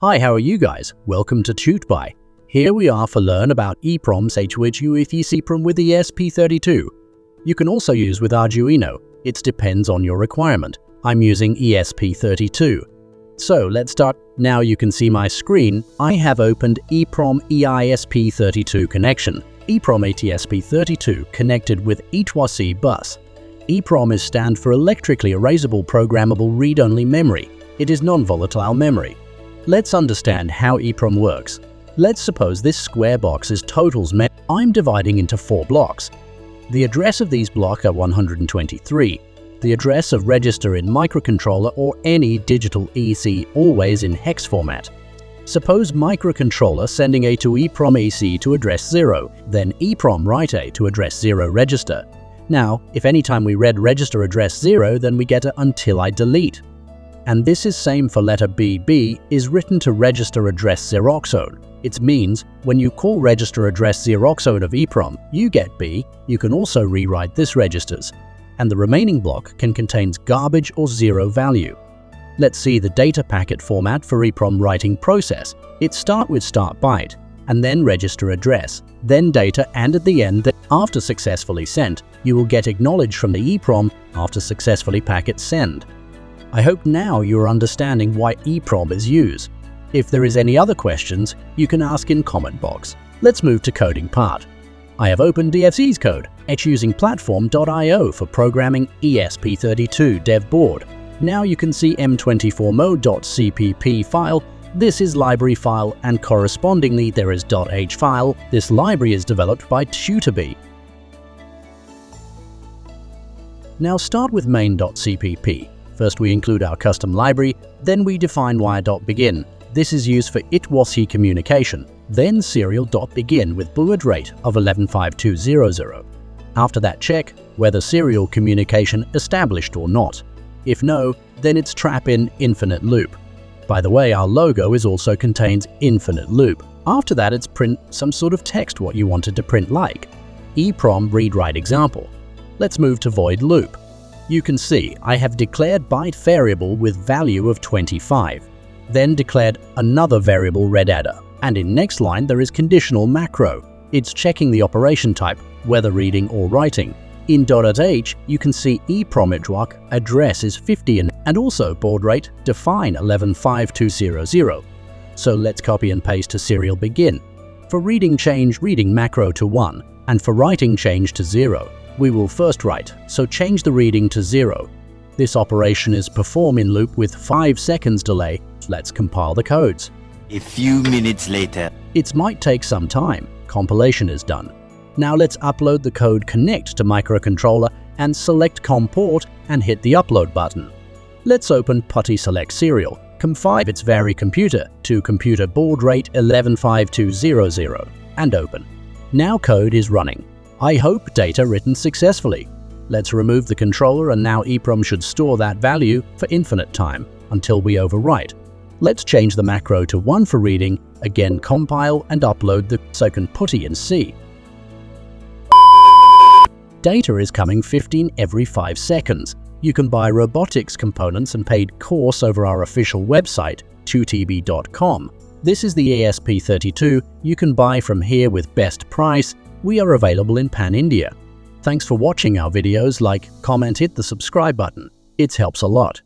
Hi, how are you guys? Welcome to TuteBy. Here we are for learn about EEPROM EEPROM with ESP32. You can also use with Arduino. It depends on your requirement. I'm using ESP32. So let's start. Now you can see my screen. I have opened EEPROM ESP32 connection. EEPROM ESP32 connected with ETWC bus. EEPROM is stand for electrically erasable programmable read-only memory. It is non-volatile memory. Let's understand how EEPROM works. Let's suppose this square box is totals memory. I'm dividing into 4 blocks. The address of these blocks are 123. The address of register in microcontroller or any digital EC always in hex format. Suppose microcontroller sending A to EEPROM EC to address 0, then EEPROM write A to address 0 register. Now, if anytime we read register address 0, then we get a until I delete. And this is same for letter B. B is written to register address Xeroxone. It means when you call register address Xeroxone of EEPROM, you get B. You can also rewrite this registers. And the remaining block can contains garbage or 0 value. Let's see the data packet format for EEPROM writing process. It start with start byte, and then register address, then data, and at the end, after successfully sent, you will get acknowledged from the EEPROM after successfully packet send. I hope now you're understanding why EEPROM is used. If there is any other questions, you can ask in comment box. Let's move to coding part. I have opened DFC's code. It's using platform.io for programming ESP32 dev board. Now you can see M24M01-DWMN3TP file. This is library file, and correspondingly there is .h file. This library is developed by TuteBy. Now start with main.cpp. First we include our custom library, then we define wire.begin. This is used for ETWC communication. Then serial.begin with baud rate of 115200. After that, check whether serial communication established or not. If no, then it's trap in infinite loop. By the way, our logo is also contains infinite loop. After that, it's print some sort of text what you wanted to print, like EEPROM read-write example. Let's move to void loop. You can see I have declared byte variable with value of 25, then declared another variable readAdder, and in next line there is conditional macro. It's checking the operation type, whether reading or writing. In .h, you can see EEPROM address is 50 and also baud rate define 115200. So let's copy and paste to serial begin. For reading, change reading macro to 1, and for writing, change to 0. We will first write, so change the reading to 0. This operation is performed in loop with 5 seconds delay. Let's compile the codes. A few minutes later. It might take some time. Compilation is done. Now let's upload the code, connect to microcontroller and select COM port and hit the upload button. Let's open PuTTY select serial, COM5 its vary computer to computer baud rate 115200 and open. Now code is running. I hope data written successfully. Let's remove the controller, and now EEPROM should store that value for infinite time until we overwrite. Let's change the macro to 1 for reading, again compile and upload the second PuTTY and see. Data is coming 15 every 5 seconds. You can buy robotics components and paid course over our official website, tuteby.com. This is the ESP32 you can buy from here with best price. We are available in Pan India. Thanks for watching our videos. Like, comment, hit the subscribe button. It helps a lot.